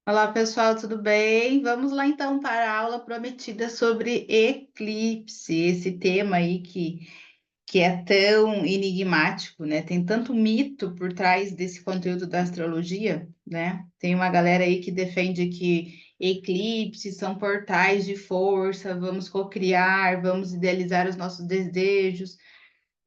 Olá, pessoal, tudo bem? Vamos lá então para a aula prometida sobre eclipse, esse tema aí que é tão enigmático, né? Tem tanto mito por trás desse conteúdo da astrologia, né? Tem uma galera aí que defende que eclipses são portais de força, vamos cocriar, vamos idealizar os nossos desejos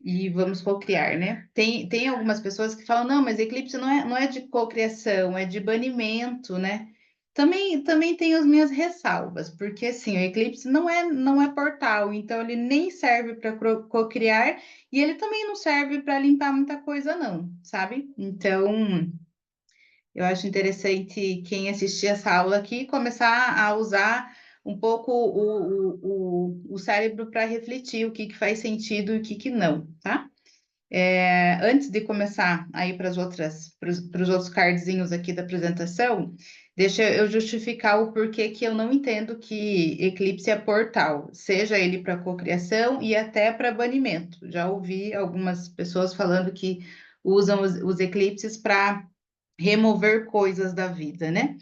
e vamos cocriar, né? Tem algumas pessoas que falam, não, mas eclipse não é de cocriação, é de banimento, né? Também tem as minhas ressalvas, porque assim, o eclipse não é portal, então ele nem serve para cocriar e ele também não serve para limpar muita coisa, não, sabe? Então, eu acho interessante quem assistir essa aula aqui começar a usar um pouco o cérebro para refletir o que faz sentido e o que não, tá? Antes de começar aí para os outros cardzinhos aqui da apresentação, deixa eu justificar o porquê que eu não entendo que eclipse é portal, seja ele para cocriação e até para banimento. Já ouvi algumas pessoas falando que usam os eclipses para remover coisas da vida, né?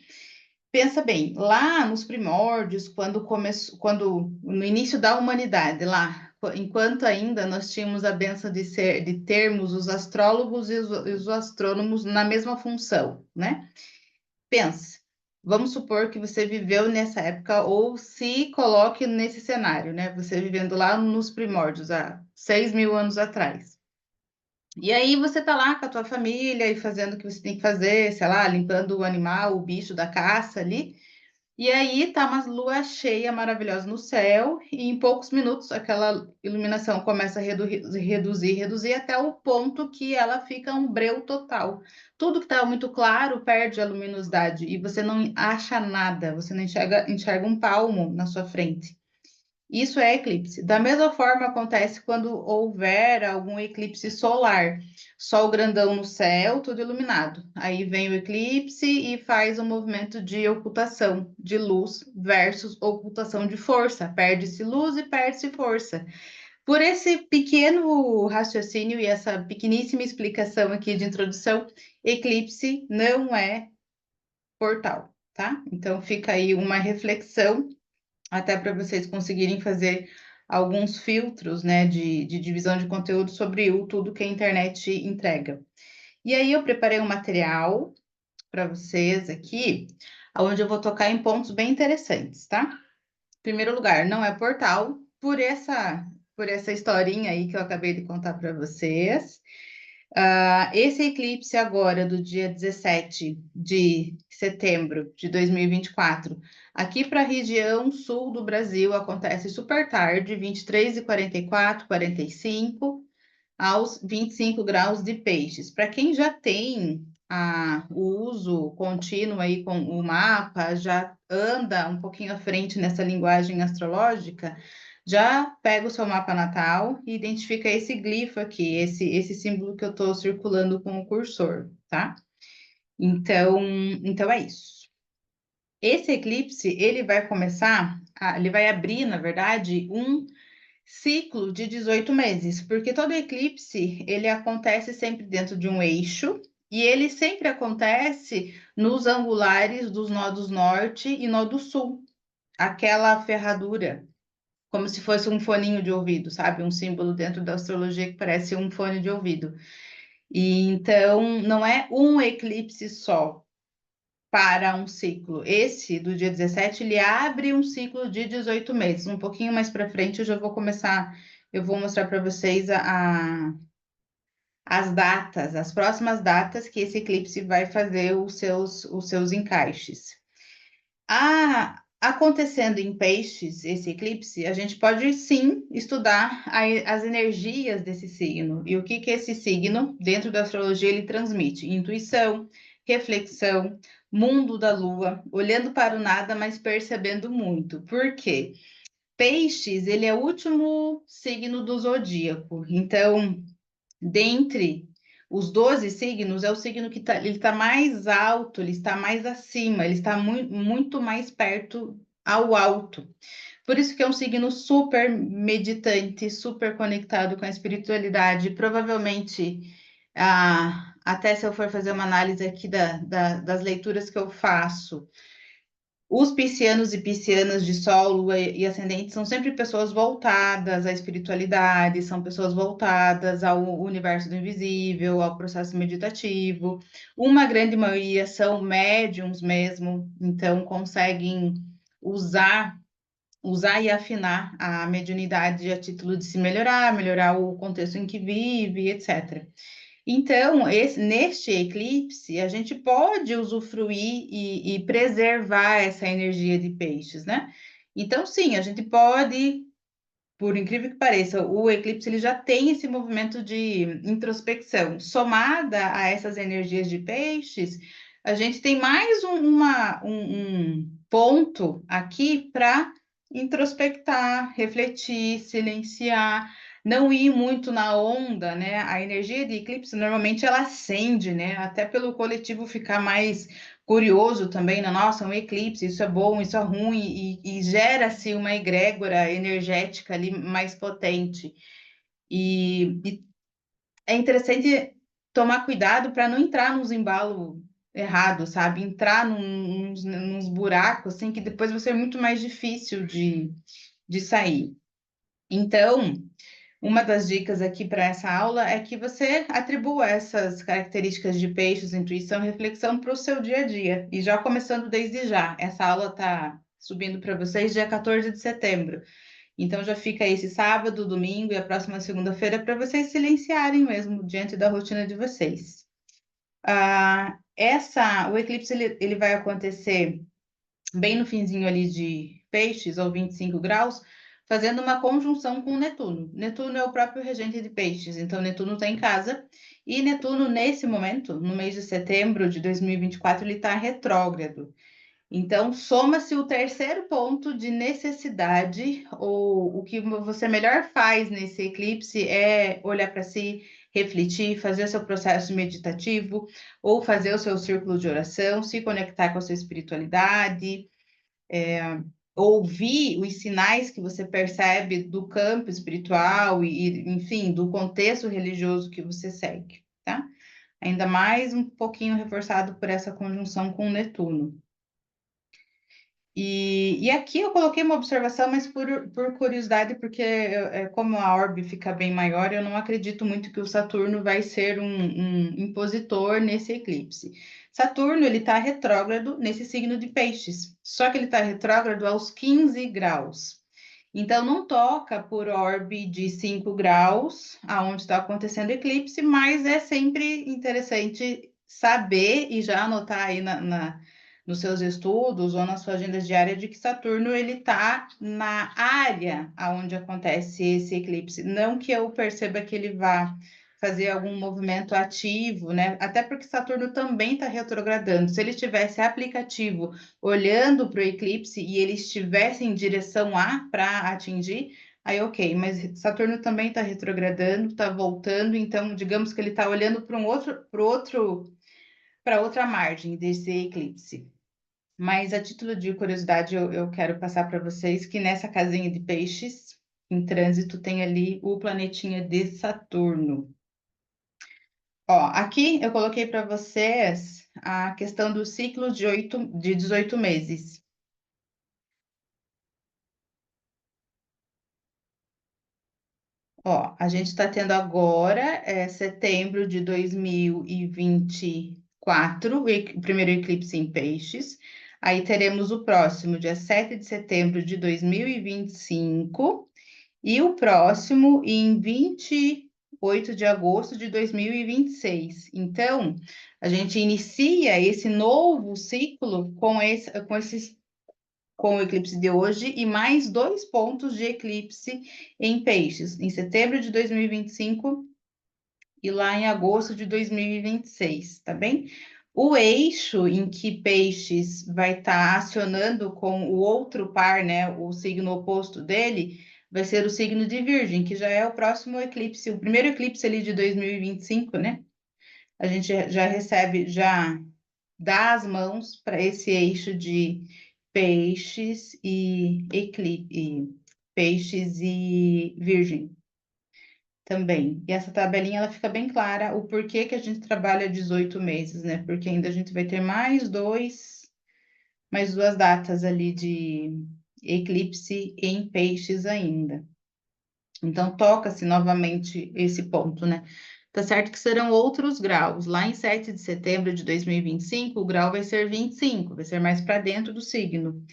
Pensa bem, lá nos primórdios, quando no início da humanidade, lá, enquanto ainda nós tínhamos a benção de termos os astrólogos e os astrônomos na mesma função, né? Pensa, vamos supor que você viveu nessa época ou se coloque nesse cenário, né? Você vivendo lá nos primórdios, há 6.000 anos atrás. E aí você tá lá com a tua família e fazendo o que você tem que fazer, sei lá, limpando o animal, o bicho da caça ali. E aí tá uma lua cheia maravilhosa no céu, e em poucos minutos aquela iluminação começa a reduzir até o ponto que ela fica um breu total. Tudo que estava muito claro perde a luminosidade e você não acha nada, você não enxerga um palmo na sua frente. Isso é eclipse. Da mesma forma acontece quando houver algum eclipse solar. Sol grandão no céu, tudo iluminado. Aí vem o eclipse e faz um movimento de ocultação de luz versus ocultação de força. Perde-se luz e perde-se força. Por esse pequeno raciocínio e essa pequeníssima explicação aqui de introdução, eclipse não é portal, tá? Então fica aí uma reflexão até para vocês conseguirem fazer alguns filtros, né, de divisão de conteúdo sobre tudo que a internet entrega. E aí eu preparei um material para vocês aqui, onde eu vou tocar em pontos bem interessantes, tá? Em primeiro lugar, não é portal, por essa historinha aí que eu acabei de contar para vocês. Esse eclipse agora, do dia 17 de setembro de 2024, aqui para a região sul do Brasil, acontece super tarde, 23h44, 45, aos 25 graus de peixes. Para quem já tem o uso contínuo aí com o mapa, já anda um pouquinho à frente nessa linguagem astrológica, já pega o seu mapa natal e identifica esse glifo aqui, esse símbolo que eu estou circulando com o cursor, tá? Então é isso. Esse eclipse, ele vai começar, ele vai abrir, na verdade, um ciclo de 18 meses, porque todo eclipse, ele acontece sempre dentro de um eixo, e ele sempre acontece nos angulares dos nodos norte e nodo sul, aquela ferradura como se fosse um foninho de ouvido, sabe? Um símbolo dentro da astrologia que parece um fone de ouvido. E então não é um eclipse só para um ciclo. Esse do dia 17, ele abre um ciclo de 18 meses. Um pouquinho mais para frente eu já vou começar, eu vou mostrar para vocês as datas, as próximas datas que esse eclipse vai fazer os seus encaixes. Acontecendo em peixes, esse eclipse, a gente pode sim estudar as energias desse signo e o que esse signo, dentro da astrologia, ele transmite: intuição, reflexão, mundo da lua, olhando para o nada, mas percebendo muito. Por quê? Peixes, ele é o último signo do zodíaco, então dentre os 12 signos, é o signo que ele está mais alto, ele está mais acima, ele está muito mais perto ao alto. Por isso que é um signo super meditante, super conectado com a espiritualidade. Provavelmente até se eu for fazer uma análise aqui das leituras que eu faço, os piscianos e piscianas de Sol, Lua e Ascendente são sempre pessoas voltadas à espiritualidade, são pessoas voltadas ao universo do invisível, ao processo meditativo. Uma grande maioria são médiums mesmo, então conseguem usar usar e afinar a mediunidade a título de se melhorar, melhorar o contexto em que vive, etc. Então, neste eclipse, a gente pode usufruir e preservar essa energia de peixes, né? Então, sim, a gente pode, por incrível que pareça, o eclipse ele já tem esse movimento de introspecção. Somada a essas energias de peixes, a gente tem mais um ponto aqui para introspectar, refletir, silenciar, não ir muito na onda, né? A energia de eclipse normalmente ela acende, né? Até pelo coletivo ficar mais curioso também, né? Nossa, um eclipse, isso é bom, isso é ruim, e gera-se uma egrégora energética ali mais potente. E é interessante tomar cuidado para não entrar nos embalos errados, sabe? Entrar nos buracos, assim, que depois vai ser muito mais difícil de sair. Então, uma das dicas aqui para essa aula é que você atribua essas características de peixes, intuição e reflexão para o seu dia a dia. E já começando desde já. Essa aula está subindo para vocês dia 14 de setembro. Então já fica esse sábado, domingo e a próxima segunda-feira para vocês silenciarem mesmo diante da rotina de vocês. O eclipse ele vai acontecer bem no finzinho ali de Peixes, ou 25 graus, fazendo uma conjunção com Netuno. Netuno é o próprio regente de Peixes, então Netuno está em casa, e Netuno, nesse momento, no mês de setembro de 2024, ele está retrógrado. Então, soma-se o terceiro ponto de necessidade, ou o que você melhor faz nesse eclipse é olhar para si, refletir, fazer o seu processo meditativo, ou fazer o seu círculo de oração, se conectar com a sua espiritualidade, ouvir os sinais que você percebe do campo espiritual enfim, do contexto religioso que você segue, tá? Ainda mais um pouquinho reforçado por essa conjunção com Netuno. E aqui eu coloquei uma observação, mas por curiosidade, porque como a orbe fica bem maior, eu não acredito muito que o Saturno vai ser um impositor nesse eclipse. Saturno, ele está retrógrado nesse signo de peixes, só que ele está retrógrado aos 15 graus. Então, não toca por orbe de 5 graus, aonde está acontecendo o eclipse, mas é sempre interessante saber e já anotar aí nos seus estudos ou na sua agenda diária de que Saturno ele está na área aonde acontece esse eclipse. Não que eu perceba que ele vá fazer algum movimento ativo, né? Até porque Saturno também está retrogradando. Se ele tivesse aplicativo olhando para o eclipse e ele estivesse em direção A para atingir, aí ok, mas Saturno também está retrogradando, está voltando, então digamos que ele está olhando para outra margem desse eclipse. Mas a título de curiosidade, eu quero passar para vocês que nessa casinha de peixes, em trânsito, tem ali o planetinha de Saturno. Ó, aqui eu coloquei para vocês a questão do ciclo de 18 meses. Ó, a gente está tendo agora, setembro de 2024, o primeiro eclipse em peixes. Aí teremos o próximo, dia 7 de setembro de 2025. E o próximo em 28 de agosto de 2026. Então, a gente inicia esse novo ciclo com o eclipse de hoje e mais 2 pontos de eclipse em peixes, em setembro de 2025 e lá em agosto de 2026, tá bem? O eixo em que peixes vai estar acionando com o outro par, né, o signo oposto dele, vai ser o signo de Virgem, que já é o próximo eclipse, o primeiro eclipse ali de 2025, né? A gente já recebe, já dá as mãos para esse eixo de peixes e eclipse, peixes e Virgem. também. E essa tabelinha ela fica bem clara o porquê que a gente trabalha 18 meses, né? Porque ainda a gente vai ter mais duas datas ali de eclipse em peixes ainda. Então, toca-se novamente esse ponto, né? Tá certo que serão outros graus. Lá em 7 de setembro de 2025, o grau vai ser 25, vai ser mais para dentro do signo.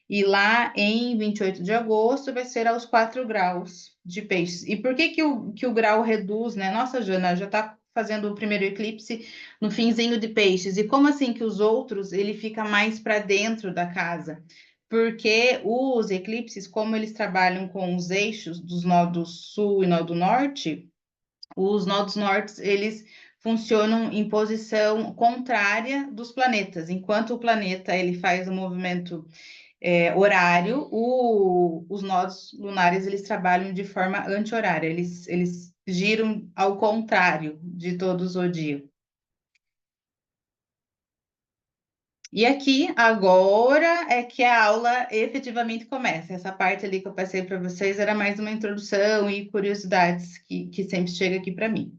E lá em 28 de agosto vai ser aos 4 graus de peixes. E por que que o grau reduz, né? Nossa, Jana, já está fazendo o primeiro eclipse no finzinho de peixes. E como assim que os outros ele fica mais para dentro da casa? Porque os eclipses, como eles trabalham com os eixos dos nodos sul e nodo norte, os nodos nortes, eles funcionam em posição contrária dos planetas. Enquanto o planeta ele faz o movimento horário, os nodos lunares eles trabalham de forma anti-horária, eles giram ao contrário de todo o zodíaco. E aqui, agora é que a aula efetivamente começa. Essa parte ali que eu passei para vocês era mais uma introdução e curiosidades que sempre chega aqui para mim.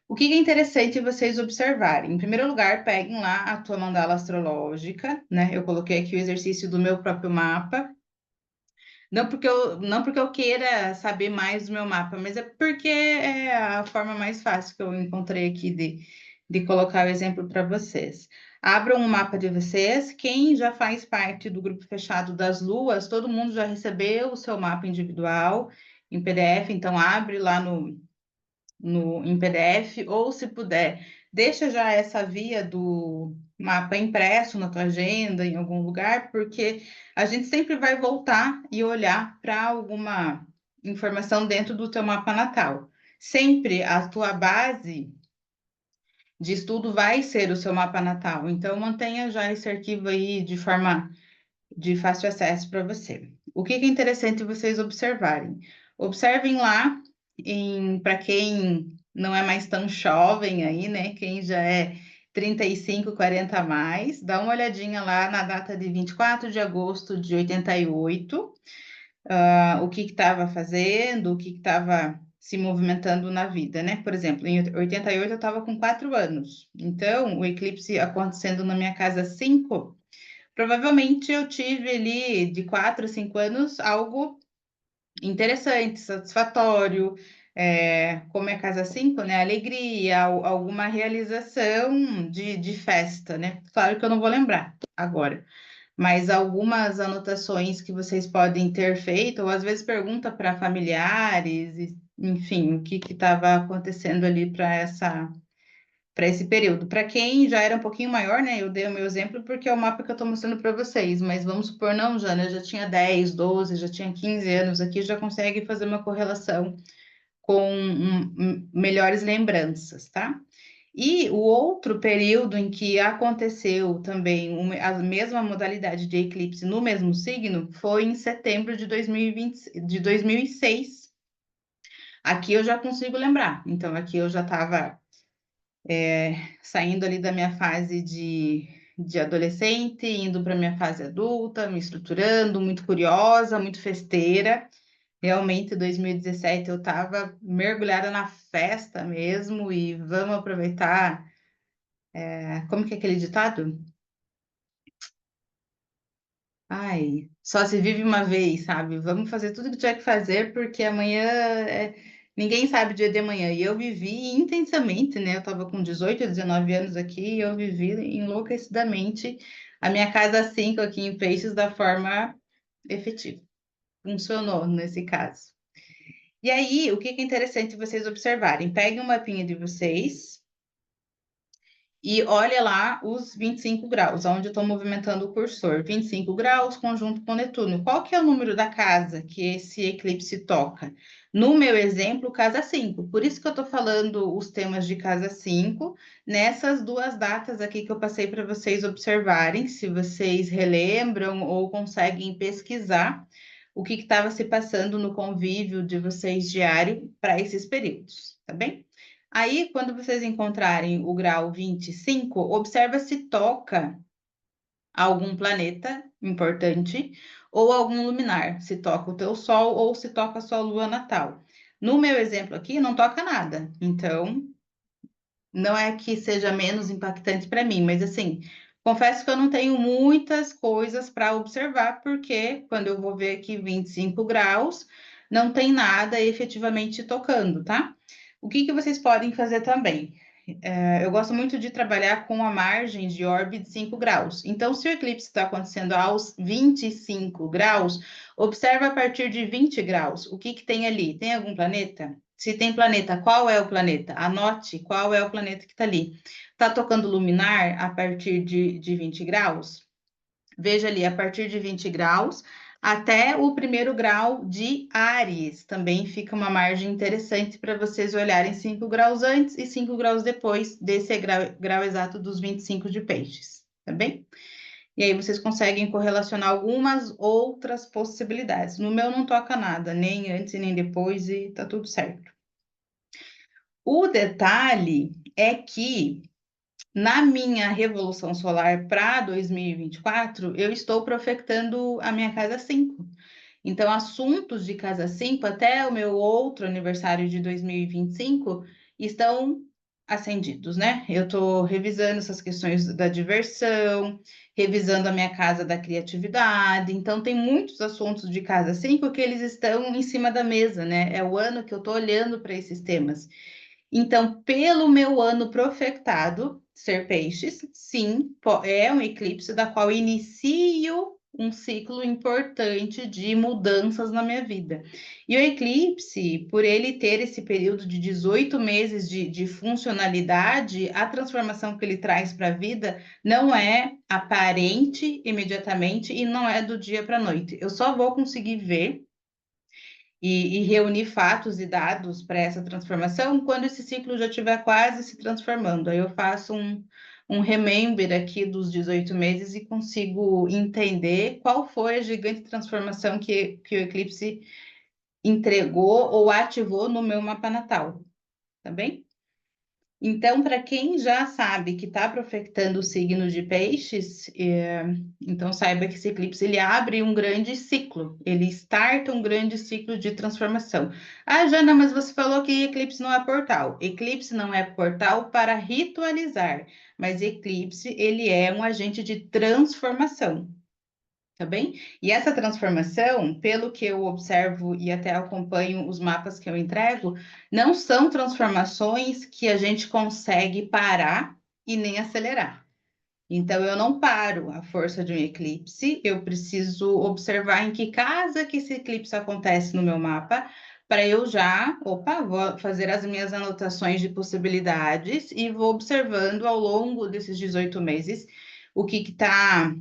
O que é interessante vocês observarem? Em primeiro lugar, peguem lá a tua mandala astrológica, né? Eu coloquei aqui o exercício do meu próprio mapa. Não porque eu queira saber mais do meu mapa, mas é porque é a forma mais fácil que eu encontrei aqui de colocar o exemplo para vocês. Abram o mapa de vocês. Quem já faz parte do grupo fechado das luas, todo mundo já recebeu o seu mapa individual em PDF, então abre lá em PDF, ou se puder, deixa já essa via do mapa impresso na tua agenda, em algum lugar, porque a gente sempre vai voltar e olhar para alguma informação dentro do teu mapa natal. Sempre a tua base de estudo vai ser o seu mapa natal, então mantenha já esse arquivo aí de forma de fácil acesso para você. O que é interessante vocês observarem? Observem lá, para quem não é mais tão jovem aí, né? Quem já é 35, 40 a mais, dá uma olhadinha lá na data de 24 de agosto de 88, o que estava fazendo, o que estava se movimentando na vida, né? Por exemplo, em 88 eu estava com 4 anos, então o eclipse acontecendo na minha casa 5. Provavelmente eu tive ali de 4 a 5 anos algo interessante, satisfatório, como é casa 5, né? Alegria, alguma realização de festa, né? Claro que eu não vou lembrar agora, mas algumas anotações que vocês podem ter feito, ou às vezes pergunta para familiares, enfim, o que estava acontecendo ali para esse período. Para quem já era um pouquinho maior, né? Eu dei o meu exemplo porque é o mapa que eu estou mostrando para vocês, mas vamos supor, não, Jana, eu já tinha 10, 12, já tinha 15 anos aqui, já consegue fazer uma correlação com melhores lembranças, tá? E o outro período em que aconteceu também a mesma modalidade de eclipse no mesmo signo foi em setembro de 2020, de 2006. Aqui eu já consigo lembrar. Então, aqui eu já estava saindo ali da minha fase de adolescente, indo para minha fase adulta, me estruturando, muito curiosa, muito festeira. Realmente, em 2017 eu estava mergulhada na festa mesmo e vamos aproveitar. Como que é aquele ditado? Ai, só se vive uma vez, sabe? Vamos fazer tudo que tiver que fazer, porque amanhã ninguém sabe o dia de amanhã. E eu vivi intensamente, né? Eu estava com 18, 19 anos aqui e eu vivi enlouquecidamente a minha casa 5 aqui em Peixes da forma efetiva. Funcionou nesse caso. E aí, o que é interessante vocês observarem? Peguem um mapinha de vocês e olha lá os 25 graus, onde eu estou movimentando o cursor. 25 graus, conjunto com Netuno. Qual que é o número da casa que esse eclipse toca? No meu exemplo, casa 5. Por isso que eu estou falando os temas de casa 5, nessas duas datas aqui que eu passei para vocês observarem, se vocês relembram ou conseguem pesquisar o que estava se passando no convívio de vocês diário para esses períodos, tá bem? Aí, quando vocês encontrarem o grau 25, observa se toca algum planeta importante ou algum luminar, se toca o teu Sol ou se toca a sua Lua natal. No meu exemplo aqui, não toca nada. Então, não é que seja menos impactante para mim, mas assim, confesso que eu não tenho muitas coisas para observar, porque quando eu vou ver aqui 25 graus, não tem nada efetivamente tocando, tá? O que que vocês podem fazer também? Eu gosto muito de trabalhar com a margem de Orbe de 5 graus. Então, se o eclipse está acontecendo aos 25 graus, observa a partir de 20 graus. O que que tem ali? Tem algum planeta? Se tem planeta, qual é o planeta? Anote qual é o planeta que está ali. Está tocando luminar a partir de 20 graus? Veja ali, a partir de 20 graus até o primeiro grau de Áries. Também fica uma margem interessante para vocês olharem 5 graus antes e 5 graus depois desse grau exato dos 25 de Peixes, tá bem? E aí vocês conseguem correlacionar algumas outras possibilidades. No meu não toca nada, nem antes nem depois, e tá tudo certo. O detalhe é que na minha revolução solar para 2024, eu estou profetando a minha casa 5. Então, assuntos de casa 5 até o meu outro aniversário de 2025 estão acendidos, né? Eu estou revisando essas questões da diversão, revisando a minha casa da criatividade. Então, tem muitos assuntos de casa 5 que eles estão em cima da mesa, né? É o ano que eu estou olhando para esses temas. Então, pelo meu ano profetado, ser peixes, sim, é um eclipse da qual inicio um ciclo importante de mudanças na minha vida. E o eclipse, por ele ter esse período de 18 meses de funcionalidade, a transformação que ele traz para a vida não é aparente imediatamente e não é do dia para a noite. Eu só vou conseguir ver e reunir fatos e dados para essa transformação quando esse ciclo já estiver quase se transformando. Aí eu faço um remember aqui dos 18 meses e consigo entender qual foi a gigante transformação que o eclipse entregou ou ativou no meu mapa natal, tá bem? Então, para quem já sabe que está profetando o signo de Peixes, então saiba que esse eclipse ele abre um grande ciclo, ele starta um grande ciclo de transformação. Ah, Jana, mas você falou que eclipse não é portal. Eclipse não é portal para ritualizar, mas eclipse ele é um agente de transformação. Tá bem? E essa transformação, pelo que eu observo e até acompanho os mapas que eu entrego, não são transformações que a gente consegue parar e nem acelerar. Então, eu não paro a força de um eclipse, eu preciso observar em que casa que esse eclipse acontece no meu mapa, para eu já, vou fazer as minhas anotações de possibilidades e vou observando ao longo desses 18 meses o que que tá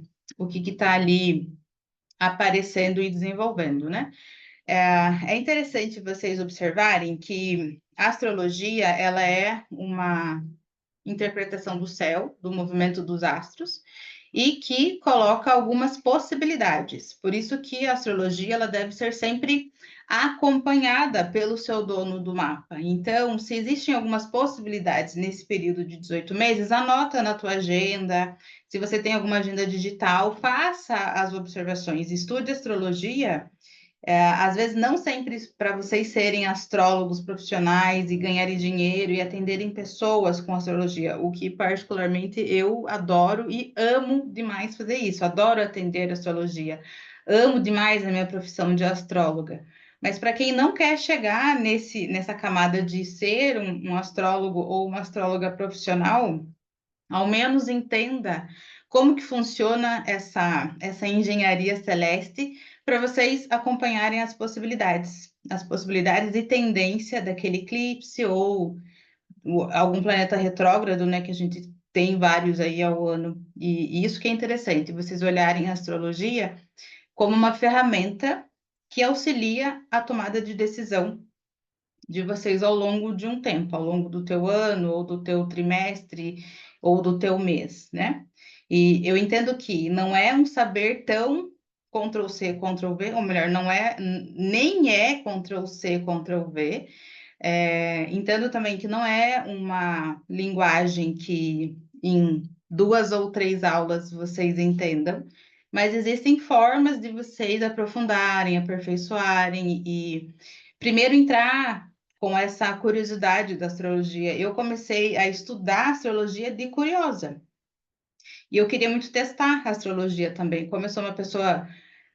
ali aparecendo e desenvolvendo, né? É interessante vocês observarem que a astrologia, ela é uma interpretação do céu, do movimento dos astros, e que coloca algumas possibilidades. Por isso que a astrologia ela deve ser sempre acompanhada pelo seu dono do mapa. Então, se existem algumas possibilidades nesse período de 18 meses, anota na tua agenda. Se você tem alguma agenda digital, faça as observações, estude astrologia às vezes, não sempre para vocês serem astrólogos profissionais e ganharem dinheiro e atenderem pessoas com astrologia, o que particularmente eu adoro e amo demais fazer isso, adoro atender astrologia, amo demais a minha profissão de astróloga. Mas para quem não quer chegar nessa camada de ser um astrólogo ou uma astróloga profissional, ao menos entenda como que funciona essa engenharia celeste para vocês acompanharem as possibilidades e tendência daquele eclipse ou algum planeta retrógrado, né, que a gente tem vários aí ao ano. E isso que é interessante, vocês olharem a astrologia como uma ferramenta que auxilia a tomada de decisão de vocês ao longo de um tempo, ao longo do teu ano, ou do teu trimestre, ou do teu mês, né? E eu entendo que não é um saber tão Ctrl+C, Ctrl+V, ou melhor, não é, nem é Ctrl+C, Ctrl+V. Entendo também que não é uma linguagem que em 2 ou 3 aulas vocês entendam, mas existem formas de vocês aprofundarem, aperfeiçoarem e primeiro entrar com essa curiosidade da astrologia. Eu comecei a estudar astrologia de curiosa. E eu queria muito testar a astrologia também. Como eu sou uma pessoa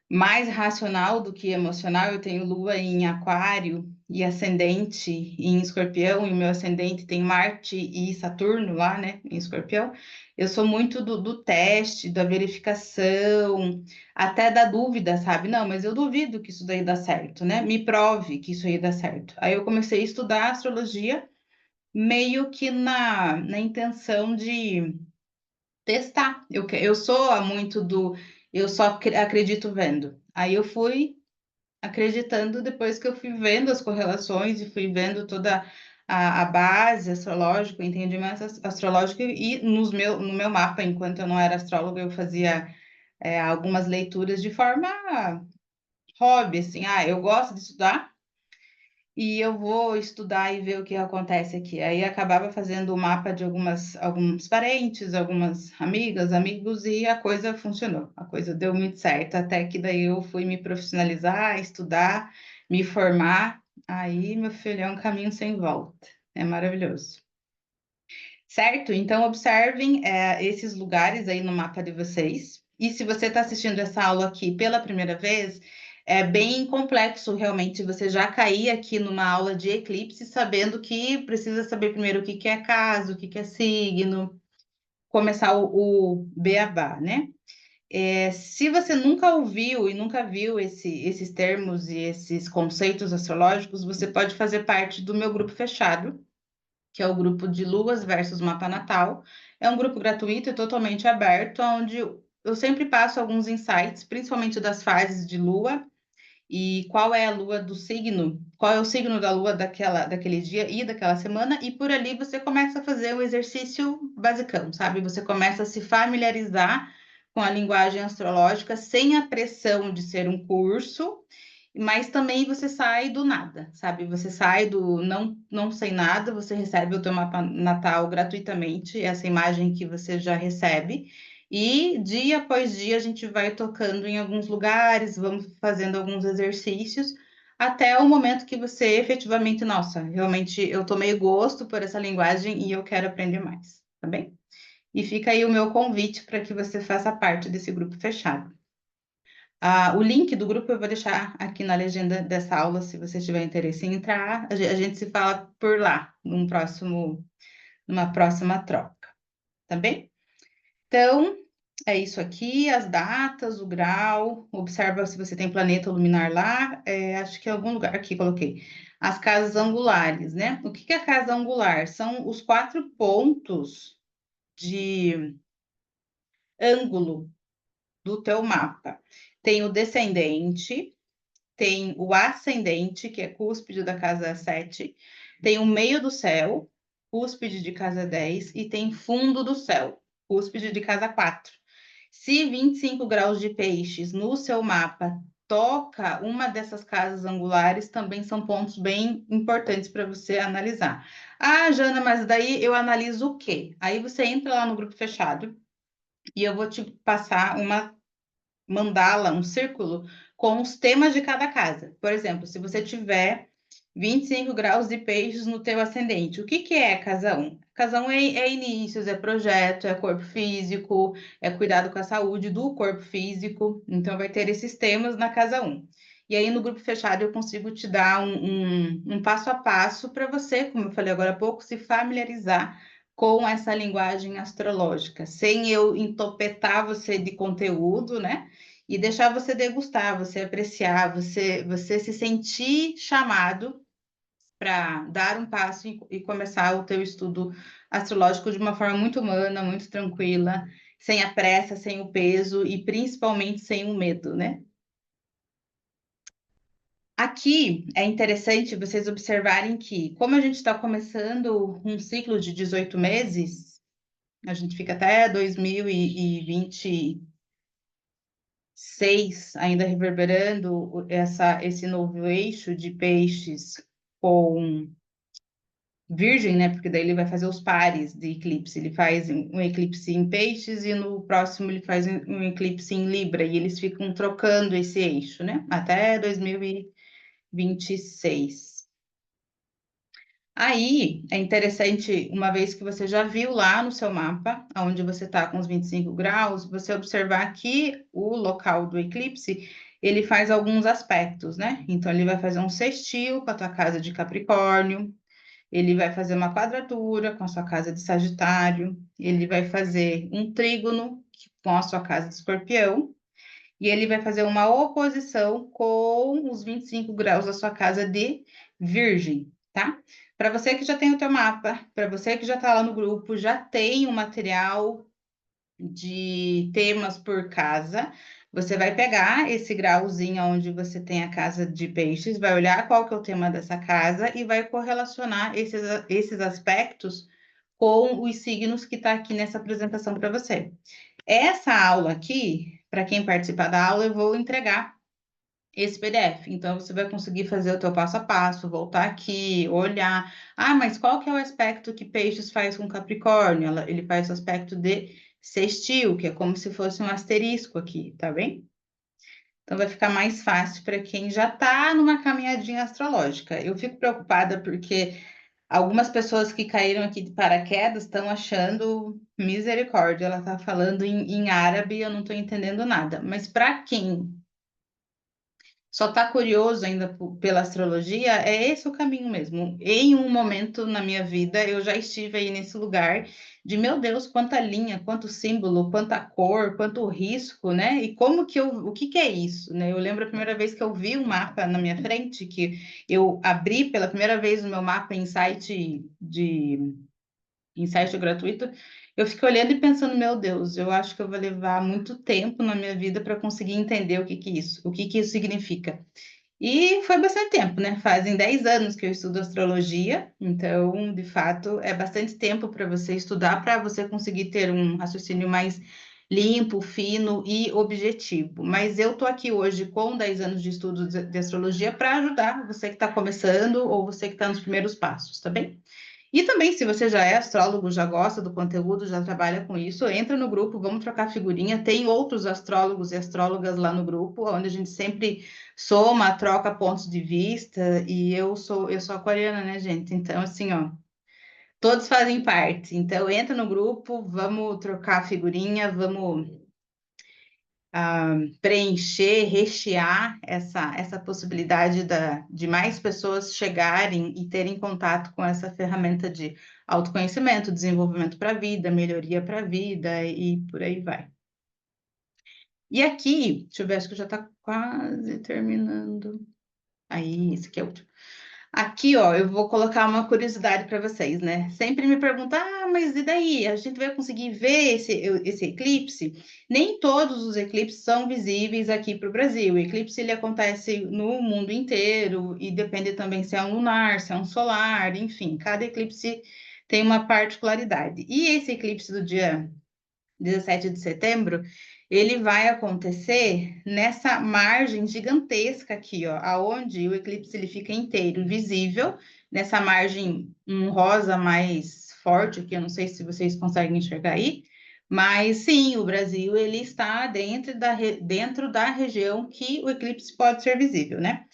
mais racional do que emocional, eu tenho lua em aquário e ascendente em escorpião, e o meu ascendente tem Marte e Saturno lá, né, em escorpião. Eu sou muito do teste, da verificação, até da dúvida, sabe? Não, mas eu duvido que isso daí dá certo, né? Me prove que isso aí dá certo. Aí eu comecei a estudar astrologia meio que na intenção de testar. Eu sou muito eu só acredito vendo. Aí eu fui acreditando depois que eu fui vendo as correlações e fui vendo toda a base astrológica, o entendimento astrológico, e no meu mapa, enquanto eu não era astróloga, eu fazia algumas leituras de forma hobby, assim, eu gosto de estudar, e eu vou estudar e ver o que acontece aqui. Aí acabava fazendo o mapa de alguns parentes, algumas amigas, amigos, e a coisa funcionou. A coisa deu muito certo, até que daí eu fui me profissionalizar, estudar, me formar. Aí, meu filho, é um caminho sem volta. É maravilhoso. Certo? Então, observem esses lugares aí no mapa de vocês. E se você está assistindo essa aula aqui pela primeira vez, é bem complexo realmente você já cair aqui numa aula de eclipse, sabendo que precisa saber primeiro o que que é casa, o que que é signo, começar o beabá, né? Se você nunca ouviu e nunca viu esses termos e esses conceitos astrológicos, você pode fazer parte do meu grupo fechado, que é o grupo de Luas versus Mapa Natal. É um grupo gratuito e totalmente aberto, onde eu sempre passo alguns insights, principalmente das fases de Lua, e qual é a lua do signo, qual é o signo da lua daquele dia e daquela semana, e por ali você começa a fazer o exercício basicão, sabe? Você começa a se familiarizar com a linguagem astrológica sem a pressão de ser um curso, mas também você sai do nada, sabe? Você sai do não sei nada, você recebe o teu mapa natal gratuitamente, essa imagem que você já recebe. E dia após dia a gente vai tocando em alguns lugares, vamos fazendo alguns exercícios, até o momento que você efetivamente, nossa, realmente eu tomei gosto por essa linguagem e eu quero aprender mais, tá bem? E fica aí o meu convite para que você faça parte desse grupo fechado. O link do grupo eu vou deixar aqui na legenda dessa aula, se você tiver interesse em entrar, a gente se fala por lá, numa próxima troca, tá bem? Então, é isso aqui, as datas, o grau, observa se você tem planeta luminar lá, acho que em algum lugar aqui coloquei. As casas angulares, né? O que que é casa angular? São os 4 pontos de ângulo do teu mapa. Tem o descendente, tem o ascendente, que é cúspide da casa 7, tem o meio do céu, cúspide de casa 10, e tem fundo do céu, cúspide de casa 4. Se 25 graus de peixes no seu mapa toca uma dessas casas angulares, também são pontos bem importantes para você analisar. Jana, mas daí eu analiso o quê? Aí você entra lá no grupo fechado e eu vou te passar uma mandala, um círculo, com os temas de cada casa. Por exemplo, se você tiver 25 graus de peixes no teu ascendente, o que que é casa 1? Casa 1 é inícios, é projeto, é corpo físico, é cuidado com a saúde do corpo físico. Então, vai ter esses temas na casa 1. E aí, no grupo fechado, eu consigo te dar um passo a passo para você, como eu falei agora há pouco, se familiarizar com essa linguagem astrológica, sem eu entopetar você de conteúdo, né? E deixar você degustar, você apreciar, você se sentir chamado para dar um passo e começar o teu estudo astrológico de uma forma muito humana, muito tranquila, sem a pressa, sem o peso e principalmente sem o medo, né? Aqui é interessante vocês observarem que, como a gente está começando um ciclo de 18 meses, a gente fica até 2026 ainda reverberando esse novo eixo de peixes com Virgem, né? Porque daí ele vai fazer os pares de eclipse. Ele faz um eclipse em Peixes e no próximo ele faz um eclipse em Libra. E eles ficam trocando esse eixo, né? Até 2026. Aí é interessante, uma vez que você já viu lá no seu mapa, onde você está com os 25 graus, você observar que o local do eclipse ele faz alguns aspectos, né? Então, ele vai fazer um sextil com a tua casa de Capricórnio, ele vai fazer uma quadratura com a sua casa de Sagitário, ele vai fazer um trígono com a sua casa de Escorpião, e ele vai fazer uma oposição com os 25 graus da sua casa de Virgem, tá? Para você que já tem o teu mapa, para você que já está lá no grupo, já tem o material de temas por casa, você vai pegar esse grauzinho onde você tem a casa de peixes, vai olhar qual que é o tema dessa casa e vai correlacionar esses aspectos com os signos que está aqui nessa apresentação para você. Essa aula aqui, para quem participar da aula, eu vou entregar esse PDF. Então, você vai conseguir fazer o teu passo a passo, voltar aqui, olhar. Ah, mas qual que é o aspecto que Peixes faz com Capricórnio? Ele faz o aspecto de sextil, que é como se fosse um asterisco aqui, tá bem? Então, vai ficar mais fácil para quem já está numa caminhadinha astrológica. Eu fico preocupada porque algumas pessoas que caíram aqui de paraquedas estão achando misericórdia. Ela está falando em árabe, eu não estou entendendo nada. Mas para quem só está curioso ainda pela astrologia, é esse o caminho mesmo. Em um momento na minha vida, eu já estive aí nesse lugar de, meu Deus, quanta linha, quanto símbolo, quanta cor, quanto risco, né? E como que o que que é isso, né? Eu lembro a primeira vez que eu vi um mapa na minha frente, que eu abri pela primeira vez o meu mapa em site gratuito, eu fiquei olhando e pensando, meu Deus, eu acho que eu vou levar muito tempo na minha vida para conseguir entender o que que isso significa. E foi bastante tempo, né? Fazem 10 anos que eu estudo astrologia, então, de fato, é bastante tempo para você estudar, para você conseguir ter um raciocínio mais limpo, fino e objetivo. Mas eu estou aqui hoje com 10 anos de estudo de astrologia para ajudar você que está começando ou você que está nos primeiros passos, tá bem? E também, se você já é astrólogo, já gosta do conteúdo, já trabalha com isso, entra no grupo, vamos trocar figurinha. Tem outros astrólogos e astrólogas lá no grupo, onde a gente sempre soma, troca pontos de vista. E eu sou aquariana, né, gente? Então, assim, ó, todos fazem parte. Então, entra no grupo, vamos trocar figurinha, vamos preencher, rechear essa possibilidade de mais pessoas chegarem e terem contato com essa ferramenta de autoconhecimento, desenvolvimento para a vida, melhoria para a vida e por aí vai. E aqui, deixa eu ver, acho que já está quase terminando. Aí, esse aqui é o último. Aqui, ó, eu vou colocar uma curiosidade para vocês, né? Sempre me perguntam, ah, mas e daí? A gente vai conseguir ver esse eclipse? Nem todos os eclipses são visíveis aqui para o Brasil. O eclipse ele acontece no mundo inteiro e depende também se é um lunar, se é um solar, enfim, cada eclipse tem uma particularidade. E esse eclipse do dia 17 de setembro, ele vai acontecer nessa margem gigantesca aqui, ó, aonde o eclipse ele fica inteiro visível, nessa margem um rosa mais forte aqui, eu não sei se vocês conseguem enxergar aí, mas sim, o Brasil ele está dentro da região que o eclipse pode ser visível, né?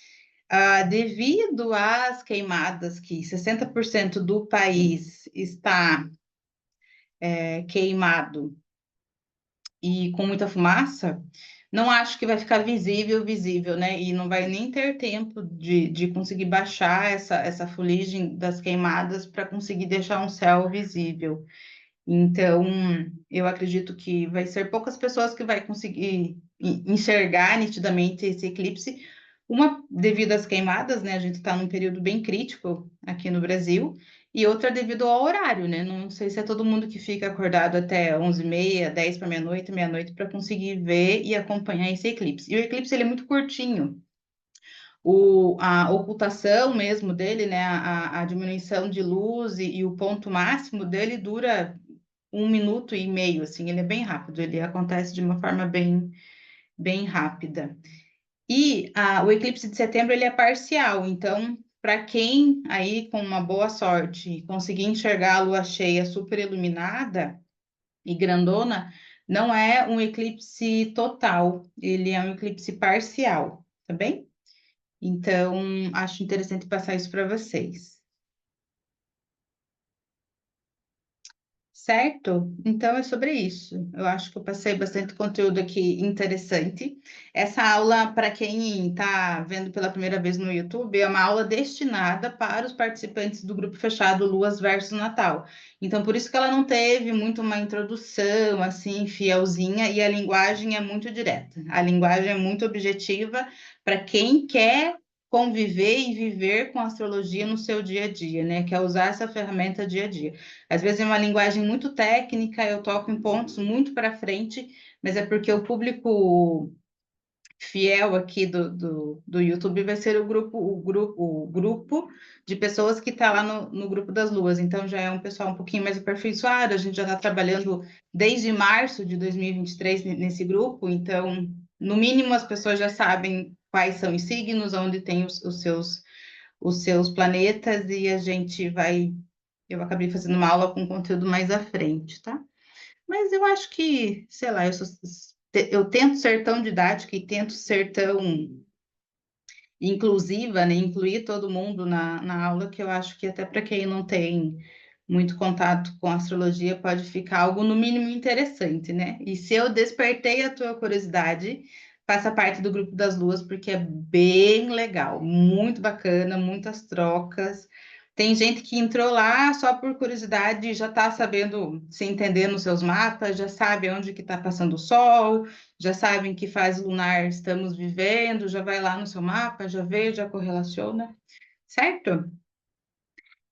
Devido às queimadas que 60% do país está queimado e com muita fumaça, não acho que vai ficar visível, né? E não vai nem ter tempo de conseguir baixar essa fuligem das queimadas para conseguir deixar um céu visível. Então, eu acredito que vai ser poucas pessoas que vai conseguir enxergar nitidamente esse eclipse, uma devido às queimadas, né? A gente está num período bem crítico aqui no Brasil, e outra devido ao horário, né? Não sei se é todo mundo que fica acordado até 11h30, 10 para meia-noite para conseguir ver e acompanhar esse eclipse. E o eclipse ele é muito curtinho. A ocultação mesmo dele, né? A diminuição de luz e o ponto máximo dele dura 1 minuto e meio, assim, ele é bem rápido, ele acontece de uma forma bem rápida. E o eclipse de setembro ele é parcial, então, para quem aí com uma boa sorte conseguir enxergar a lua cheia super iluminada e grandona, não é um eclipse total, ele é um eclipse parcial, tá bem? Então, acho interessante passar isso para vocês. Certo? Então é sobre isso. Eu acho que eu passei bastante conteúdo aqui interessante. Essa aula, para quem está vendo pela primeira vez no YouTube, é uma aula destinada para os participantes do grupo fechado Luas versus Natal. Então, por isso que ela não teve muito uma introdução assim, fielzinha, e a linguagem é muito direta. A linguagem é muito objetiva para quem quer conviver e viver com a astrologia no seu dia a dia, né? Quer usar essa ferramenta dia a dia. Às vezes é uma linguagem muito técnica, eu toco em pontos muito para frente, mas é porque o público fiel aqui do YouTube vai ser o grupo de pessoas que está lá no grupo das luas. Então já é um pessoal um pouquinho mais aperfeiçoado, a gente já está trabalhando desde março de 2023 nesse grupo, então, no mínimo, as pessoas já sabem quais são os signos, onde tem os seus planetas, e a gente vai. Eu acabei fazendo uma aula com conteúdo mais à frente, tá? Mas eu acho que, sei lá, eu tento ser tão didática e tento ser tão inclusiva, né? Incluir todo mundo na aula, que eu acho que até para quem não tem muito contato com astrologia pode ficar algo no mínimo interessante, né? E se eu despertei a tua curiosidade, faça parte do grupo das luas, porque é bem legal, muito bacana, muitas trocas. Tem gente que entrou lá só por curiosidade e já está sabendo se entender nos seus mapas, já sabe onde que está passando o sol, já sabem que fase lunar estamos vivendo, já vai lá no seu mapa, já vê, já correlaciona, certo?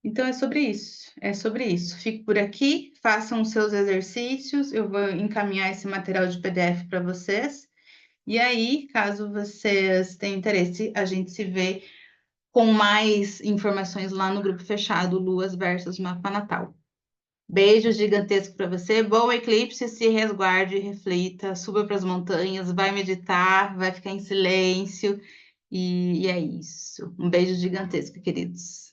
Então é sobre isso, é sobre isso. Fique por aqui, façam os seus exercícios, eu vou encaminhar esse material de PDF para vocês. E aí, caso vocês tenham interesse, a gente se vê com mais informações lá no grupo fechado Luas versus Mapa Natal. Beijo gigantesco para você. Bom eclipse, se resguarde, reflita, suba para as montanhas, vai meditar, vai ficar em silêncio. E é isso. Um beijo gigantesco, queridos.